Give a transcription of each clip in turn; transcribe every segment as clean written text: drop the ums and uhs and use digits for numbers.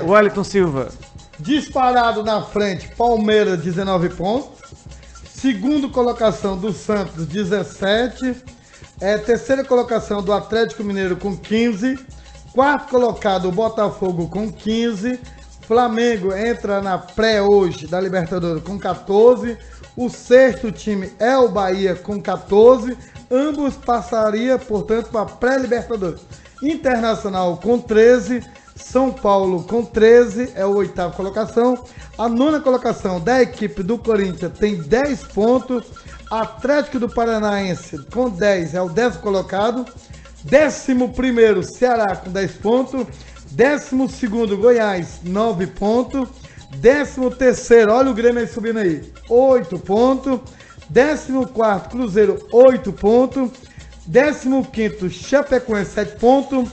Wellington Silva. Disparado na frente, Palmeiras, 19 pontos. Segundo colocação do Santos, 17. Terceira colocação do Atlético Mineiro com 15. Quarto colocado, o Botafogo com 15. Flamengo entra na pré hoje da Libertadores com 14. O sexto time é o Bahia com 14. Ambos passariam, portanto, para a pré-Libertadores. Internacional com 13. São Paulo com 13, é a oitava colocação. A nona colocação da equipe do Corinthians tem 10 pontos. Atlético do Paranaense com 10 é o 10º colocado. 11º Ceará com 10 pontos. 12º Goiás, 9 pontos. 13º, olha o Grêmio aí subindo aí, 8 pontos. 14º Cruzeiro, 8 pontos. 15º Chapecoense, 7 pontos.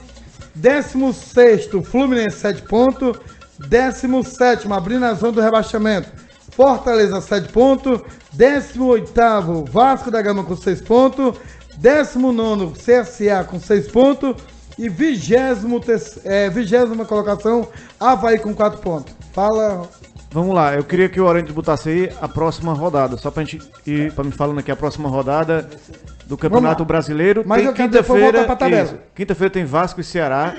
16º Fluminense, 7 pontos. 17º abrindo a zona do rebaixamento, Fortaleza, 7 pontos. 18º Vasco da Gama com 6 pontos. 19º CSA com 6 pontos. E 20ª colocação, Avaí com 4 pontos. Fala. Vamos lá, eu queria que o Orantes botasse aí a próxima rodada, só pra gente ir me falando aqui a próxima rodada do Campeonato Brasileiro. Mas tem eu quero quinta-feira, pra tabela. Quinta-feira tem Vasco e Ceará,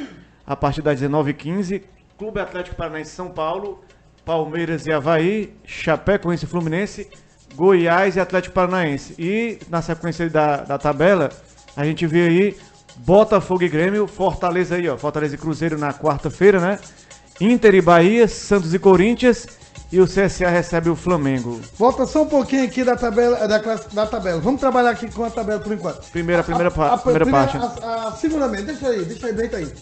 a partir das 19h15. Clube Atlético Paranaense São Paulo, Palmeiras e Avaí, Chapecoense e Fluminense, Goiás e Atlético Paranaense. E na sequência da tabela, a gente vê aí Botafogo e Grêmio, Fortaleza aí, ó. Fortaleza e Cruzeiro na quarta-feira, né? Inter e Bahia, Santos e Corinthians. E o CSA recebe o Flamengo. Volta só um pouquinho aqui da tabela, da tabela. Vamos trabalhar aqui com a tabela por enquanto. Primeira parte. Seguramente, deixa aí, deita aí.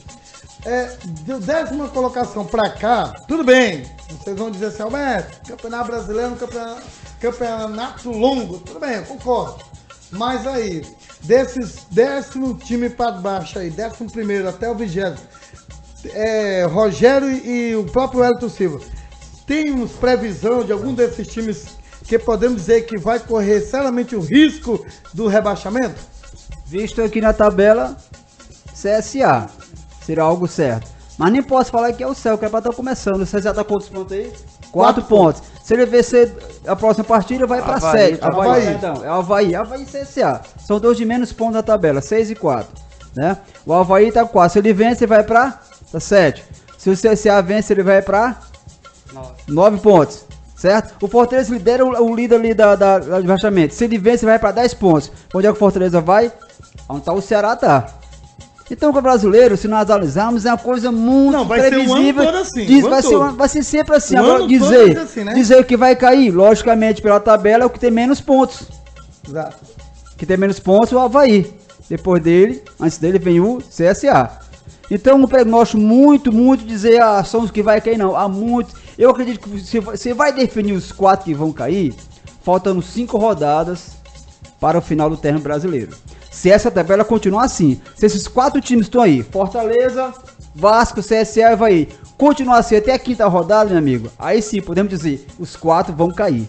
De 10ª colocação pra cá, tudo bem. Vocês vão dizer assim, Alberto, Campeonato Brasileiro, campeonato longo. Tudo bem, eu concordo. Mas aí, desses 10º time pra baixo aí, 11º até o 20º, Rogério e o próprio Wellington Silva, temos previsão de algum desses times que podemos dizer que vai correr seriamente o risco do rebaixamento? Visto aqui na tabela, CSA será algo certo. Mas nem posso falar que é o céu, que é para estar começando. O CSA tá quantos pontos aí? 4 pontos. Se ele vencer a próxima partida, vai para 7. É o Avaí. Avaí e CSA. São 2 de menos pontos na tabela, 6 e 4. Né? O Avaí tá 4. Se ele vence, ele vai para 7. Se o CSA vence, ele vai para 9 pontos. Certo? O Fortaleza lidera o líder ali da rebaixamento. Se ele vence, ele vai para 10 pontos. Onde é que o Fortaleza vai? Onde tá o Ceará tá. Então, o brasileiro, se nós analisarmos, é uma coisa muito previsível. Vai ser um ano todo assim. Vai ser sempre assim. Agora, dizer que vai cair, logicamente, pela tabela, é o que tem menos pontos. Exato. Que tem menos pontos é o Avaí. Depois dele, antes dele, vem o CSA. Então, um prognóstico muito dizer, são os que vai cair, não. Há muitos. Eu acredito que você vai definir os 4 que vão cair, faltando 5 rodadas para o final do termo brasileiro. Se essa tabela continuar assim, se esses 4 times estão aí, Fortaleza, Vasco, CSA e Avaí, continuar assim até a 5ª rodada, meu amigo, aí sim podemos dizer, os 4 vão cair,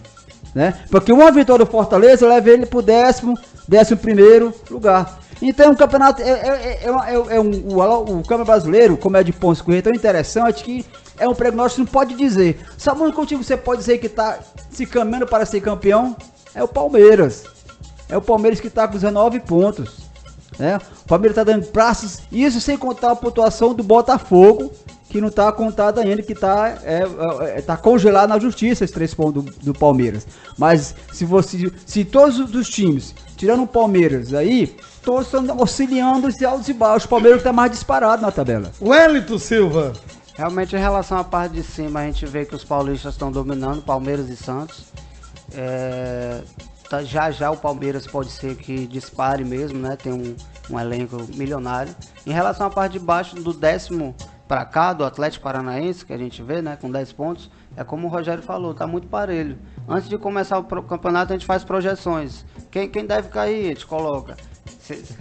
né? Porque uma vitória do Fortaleza leva ele pro 11º lugar. Então o campeonato o campeonato brasileiro, como é de pontos corridos, é tão interessante que é um prognóstico que não pode dizer. Sabe onde contigo você pode dizer que está se caminhando para ser campeão? É o Palmeiras. É o Palmeiras que está com 19 pontos. Né? O Palmeiras está dando passos, isso sem contar a pontuação do Botafogo, que não está contada ainda, que tá congelado na justiça esses 3 pontos do Palmeiras. Mas se todos os times, tirando o Palmeiras aí, todos estão auxiliando os altos e baixos. O Palmeiras está mais disparado na tabela. Wellington Silva. Realmente, em relação à parte de cima, a gente vê que os paulistas estão dominando, Palmeiras e Santos. Já o Palmeiras pode ser que dispare mesmo, né? Tem um elenco milionário. Em relação à parte de baixo, do 10º para cá, do Atlético Paranaense, que a gente vê, né? Com 10 pontos, é como o Rogério falou, tá muito parelho. Antes de começar o campeonato, a gente faz projeções. Quem deve cair, a gente coloca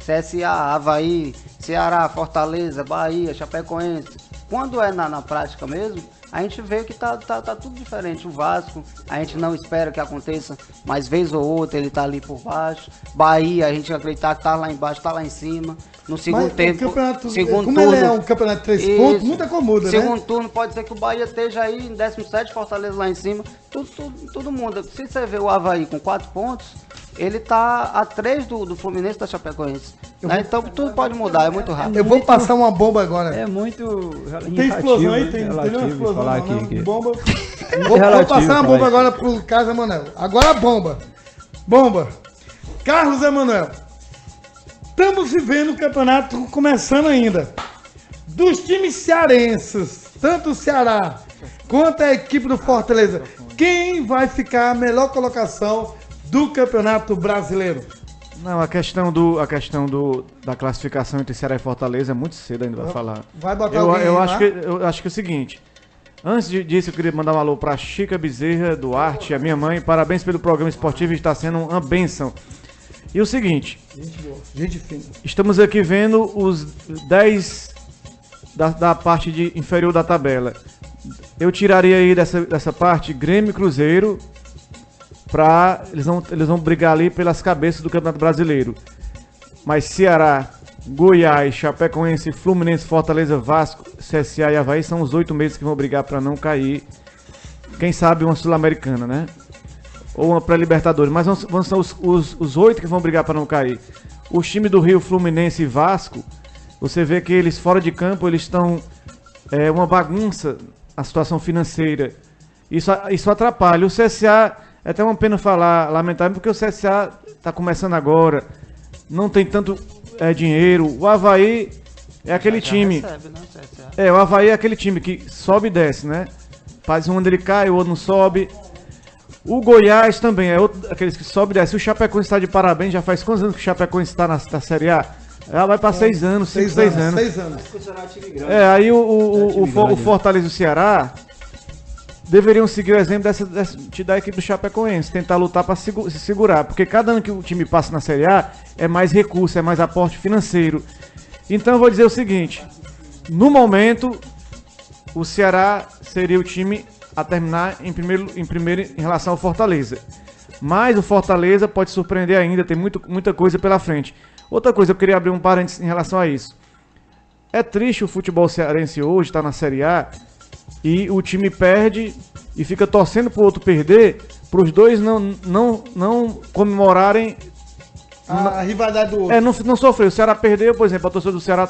CSA, Avaí, Ceará, Fortaleza, Bahia, Chapecoense. quando é na prática mesmo, a gente vê que tá tudo diferente. O Vasco, a gente não espera que aconteça, mas vez ou outra ele tá ali por baixo. Bahia, a gente acreditar que tá lá embaixo, tá lá em cima. No segundo tempo, segundo como turno, ele é um campeonato de 3 isso, pontos, muita comuda, segundo né? turno pode ser que o Bahia esteja aí em 17, Fortaleza lá em cima. Tudo muda. Se você ver o Avaí com 4 pontos, ele tá a 3 do Fluminense da Chapecoense. Né? Então tudo pode mudar, é muito rápido. Eu vou passar uma bomba agora. É muito Tem explosão aí? né? Tem uma Relativo explosão, falar não, aqui, que- bomba. Muito Vou relativo passar uma falar bomba isso. agora pro Carlos Emanuel. Agora bomba. Bomba. Carlos Emanuel. Estamos vivendo o campeonato começando ainda. Dos times cearenses, tanto o Ceará quanto a equipe do Fortaleza, quem vai ficar a melhor colocação do Campeonato Brasileiro? Não, a questão da classificação entre Ceará e Fortaleza é muito cedo ainda pra falar. Vai botar Eu, alguém eu, aí, acho lá? que, eu acho que é o seguinte. Antes disso, eu queria mandar um alô pra Chica Bezerra, Duarte, a minha mãe. Parabéns pelo programa esportivo, está sendo uma bênção. E o seguinte, Gente boa, gente fina. estamos aqui vendo os 10 da parte inferior da tabela. Eu tiraria aí dessa parte Grêmio e Cruzeiro, eles vão brigar ali pelas cabeças do Campeonato Brasileiro. Mas Ceará, Goiás, Chapecoense, Fluminense, Fortaleza, Vasco, CSA e Avaí são os 8 meses que vão brigar para não cair. Quem sabe uma Sul-Americana, né? Ou uma pré-Libertadores. Mas vão ser os 8 que vão brigar para não cair. Os times do Rio, Fluminense e Vasco, você vê que eles fora de campo, eles estão uma bagunça a situação financeira. Isso atrapalha. O CSA, é até uma pena falar, lamentável, porque o CSA está começando agora, não tem tanto dinheiro. O Avaí é aquele time. Recebe, né, CSA? O Avaí é aquele time que sobe e desce, né? Faz um ano ele cai, o outro não sobe. O Goiás também é outro aqueles que sobe e desce. O Chapecoense está de parabéns, já faz quantos anos que o Chapecoense está na Série A? Ela vai para 6 anos, 5, 6 anos. 6 anos. Aí o Fortaleza e o Ceará deveriam seguir o exemplo da equipe do Chapecoense, tentar lutar para se segurar, porque cada ano que o time passa na Série A é mais recurso, é mais aporte financeiro. Então eu vou dizer o seguinte, no momento o Ceará seria o time a terminar em primeiro em relação ao Fortaleza, mas o Fortaleza pode surpreender ainda, tem muita coisa pela frente. Outra coisa, eu queria abrir um parênteses em relação a isso. É triste o futebol cearense hoje, tá na Série A, e o time perde e fica torcendo pro outro perder, pros dois não comemorarem. A rivalidade do outro. Não sofreu. O Ceará perdeu, por exemplo, a torcida do Ceará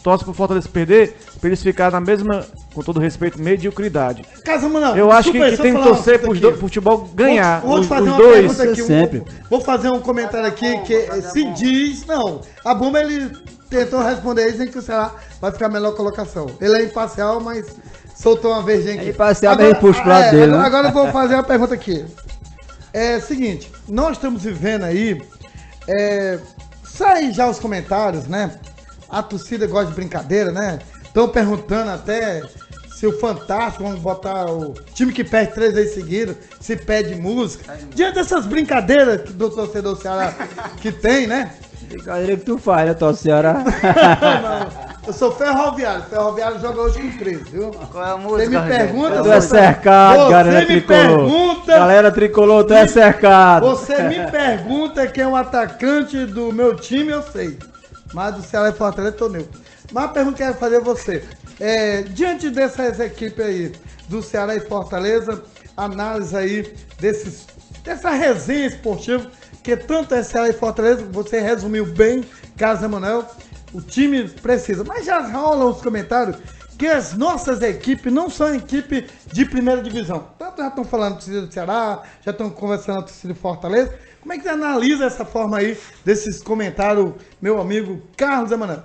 torce pro Fortaleza perder, pra eles ficarem na mesma, com todo respeito, mediocridade. Casamana, Eu acho que tem que torcer pro futebol ganhar. Vou te fazer Os uma dois. pergunta aqui. Sempre. Vou fazer um comentário aqui que se diz. Não, a bomba ele tentou responder isso, dizendo que o Ceará vai ficar a melhor colocação. Ele é imparcial, mas soltou uma vez aqui. É imparcial, mas ele puxa pro lado dele, né? Agora eu vou fazer uma pergunta aqui. É seguinte, nós estamos vivendo aí. Sai já os comentários, né? A torcida gosta de brincadeira, né? Estão perguntando até se o Fantástico, vamos botar o time que perde 3 vezes seguidas, se pede música. Diante dessas brincadeiras do torcedor do Ceará que tem, né? Brincadeira que tu faz, né, Tó Ceará? Não, eu sou ferroviário. Ferroviário joga hoje com 13, viu? Qual é a música? Você me Rogério? pergunta, Tu é cercado, galera me tricolor. pergunta. Galera tricolor, tu é cercado. Você me pergunta quem é o atacante do meu time, eu sei. Mas do Ceará e Fortaleza, eu tô neutro. Mas a pergunta que eu quero fazer a você. Diante dessas equipes aí, do Ceará e Fortaleza, análise aí dessa resenha esportiva, que tanto é Ceará e Fortaleza, você resumiu bem, Carlos Emanuel, o time precisa. Mas já rolam os comentários que as nossas equipes não são equipe de primeira divisão. Tanto já estão falando do torcida do Ceará, já estão conversando do torcida de Fortaleza. Como é que você analisa essa forma aí, desses comentários, meu amigo Carlos Emanuel?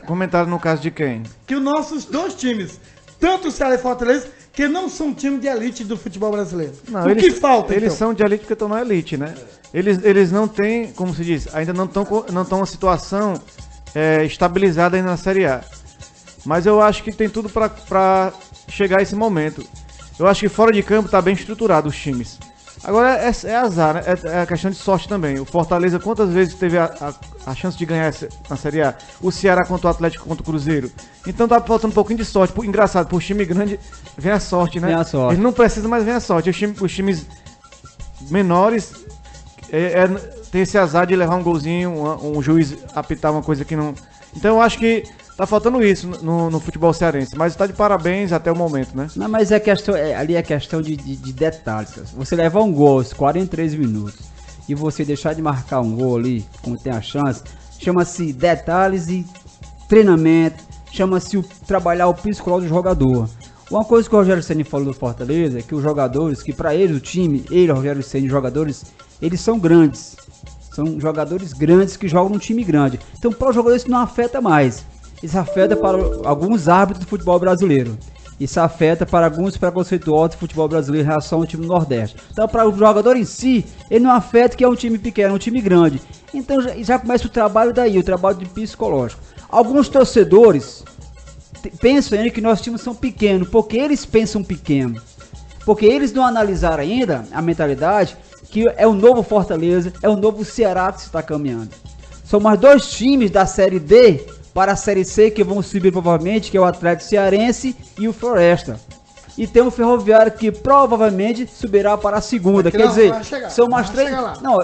Comentário no caso de quem? Que os nossos dois times, tanto o Ceará e Fortaleza, que não são time de elite do futebol brasileiro. Não, o que falta, Eles então? são de elite porque estão na elite, né? Eles não têm, como se diz, ainda não estão uma situação estabilizada ainda na Série A. Mas eu acho que tem tudo para chegar a esse momento. Eu acho que fora de campo tá bem estruturado os times. Agora é azar, né? É a questão de sorte também. O Fortaleza, quantas vezes teve a chance de ganhar na Série A? O Ceará contra o Atlético, contra o Cruzeiro. Então tá faltando um pouquinho de sorte. Engraçado, pro time grande vem a sorte, né? Vem a sorte. Ele não precisa, mas vem a sorte. Os times menores tem esse azar de levar um golzinho, um juiz apitar uma coisa que não... Então eu acho que tá faltando isso no futebol cearense, mas tá de parabéns até o momento, né? Não, mas ali é questão de detalhes. Cara. Você levar um gol aos 43 minutos e você deixar de marcar um gol ali, quando tem a chance, chama-se detalhes e treinamento, chama-se trabalhar o psicológico do jogador. Uma coisa que o Rogério Ceni falou do Fortaleza é que os jogadores, que pra eles, o time, Rogério Ceni, os jogadores, eles são grandes. São jogadores grandes que jogam num time grande. Então, para os jogadores isso não afeta mais. Isso afeta para alguns árbitros do futebol brasileiro. Isso afeta para alguns preconceituosos do futebol brasileiro em relação ao time do Nordeste. Então, para o jogador em si, ele não afeta que é um time pequeno, é um time grande. Então, já começa o trabalho daí, o trabalho de psicológico. Alguns torcedores pensam ainda que nossos times são pequenos, porque eles pensam pequeno. Porque eles não analisaram ainda a mentalidade que é o novo Fortaleza, é o novo Ceará que se está caminhando. São mais 2 times da Série D para a Série C que vão subir provavelmente, que é o Atlético Cearense e o Floresta. E tem o Ferroviário que provavelmente subirá para a segunda. Quer dizer, são mais 3. Não,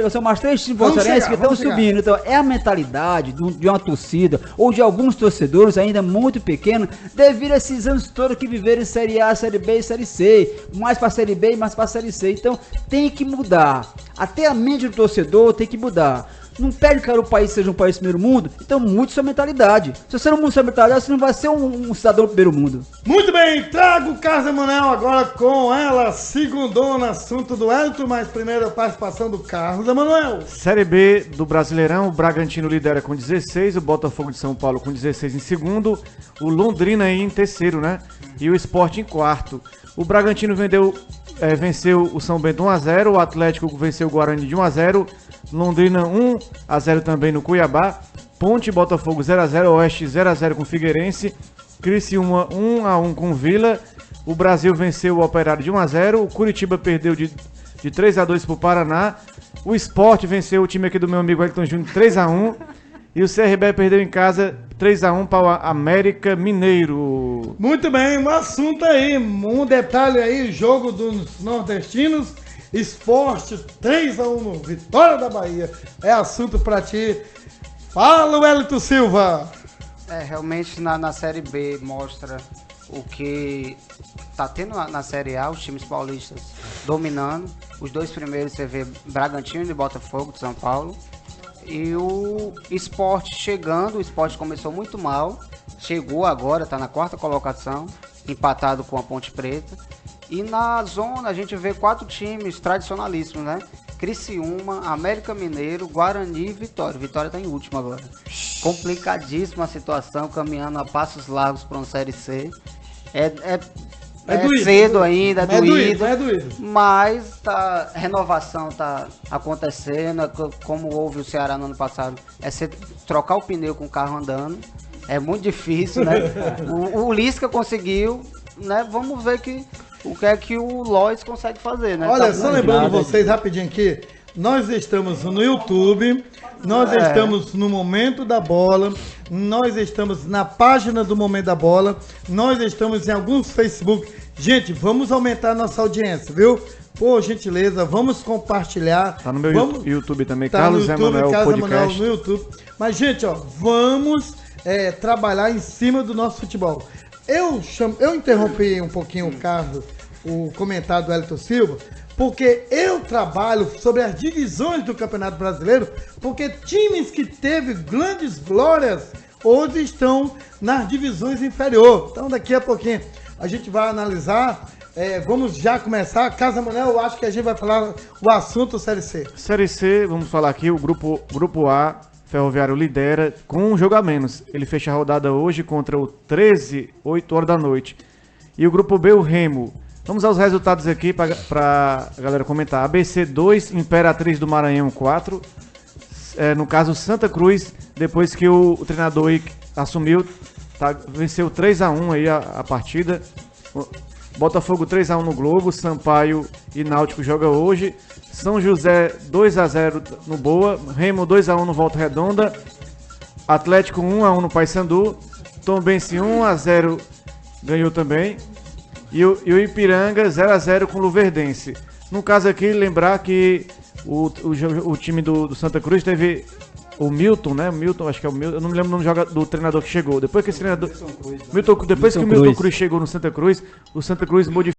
são mais 3 times cearenses que estão subindo. Então, é a mentalidade de uma torcida ou de alguns torcedores ainda muito pequenos, devido a esses anos todos que viveram em Série A, Série B e Série C. Mais para a Série B e mais para a Série C. Então, tem que mudar. Até a mente do torcedor tem que mudar. Não pede que o país seja um país primeiro mundo, então mude sua mentalidade. Se você não muda sua mentalidade, você não vai ser um cidadão do primeiro mundo. Muito bem, trago o Carlos Emanuel agora com ela, segundona, assunto do Elton, mas primeiro a participação do Carlos Emanuel. Série B do Brasileirão, o Bragantino lidera com 16, o Botafogo de São Paulo com 16 em segundo, o Londrina aí em terceiro, né? E o Sport em quarto. O Bragantino venceu o São Bento 1-0, o Atlético venceu o Guarani de 1-0, Londrina 1-0 também no Cuiabá, Ponte e Botafogo 0-0, Oeste 0-0 com o Figueirense, Criciúma 1-1 com o Vila, o Brasil venceu o Operário de 1-0, o Curitiba perdeu de 3-2 para o Paraná, o Sport venceu o time aqui do meu amigo Elton Júnior 3-1 e o CRB perdeu em casa 3-1 para o América Mineiro. Muito bem, um assunto aí, um detalhe aí, jogo dos nordestinos, Esporte 3-1 no Vitória da Bahia, é assunto pra ti. Fala, Wellington Silva. Realmente na Série B mostra o que tá tendo na Série A, os times paulistas dominando. Os 2 primeiros você vê Bragantino e Botafogo de São Paulo. E o Sport chegando, o Sport começou muito mal, chegou agora, tá na 4ª colocação, empatado com a Ponte Preta. E na zona a gente vê 4 times tradicionalíssimos, né? Criciúma, América Mineiro, Guarani e Vitória. Vitória tá em último agora. Complicadíssima a situação, caminhando a passos largos para uma Série C. É doído, cedo ainda, é doído. Mas renovação tá acontecendo, como houve o Ceará no ano passado. Trocar o pneu com o carro andando. É muito difícil, né? o Lisca conseguiu, né? Vamos ver o que é que o Lois consegue fazer, né? Olha, só lembrando vocês rapidinho aqui, nós estamos no YouTube, nós estamos no Momento da Bola, nós estamos na página do Momento da Bola, nós estamos em alguns Facebook. Gente, vamos aumentar nossa audiência, viu? Por gentileza, vamos compartilhar. Tá no meu YouTube também, tá Carlos Emanuel Podcast. No YouTube. Mas, gente, ó, vamos trabalhar em cima do nosso futebol. Eu interrompi um pouquinho o comentário do Elton Silva, porque eu trabalho sobre as divisões do Campeonato Brasileiro, porque times que teve grandes glórias hoje estão nas divisões inferiores. Então daqui a pouquinho a gente vai analisar, vamos já começar. Casa Manuel, eu acho que a gente vai falar o assunto Série C. Série C, vamos falar aqui, o grupo A, Ferroviário lidera com um jogo a menos. Ele fecha a rodada hoje contra o 13, 8 horas da noite. E o grupo B, o Remo. Vamos aos resultados aqui para a galera comentar. ABC 2, Imperatriz do Maranhão 4. No caso, Santa Cruz, depois que o treinador aí assumiu, venceu 3-1 aí a partida. Botafogo 3x1 no Globo, Sampaio e Náutico joga hoje. São José 2x0 no Boa, Remo 2x1 no Volta Redonda, Atlético 1x1 no Paysandu, Tombense 1x0 ganhou também, e o Ipiranga 0x0 com o Luverdense. No caso aqui, lembrar que o time do Santa Cruz teve o Milton, né? Milton, acho que é o Milton, eu não me lembro o nome do treinador que chegou. Depois que esse treinador. Depois que o Milton Cruz chegou no Santa Cruz, o Santa Cruz modificou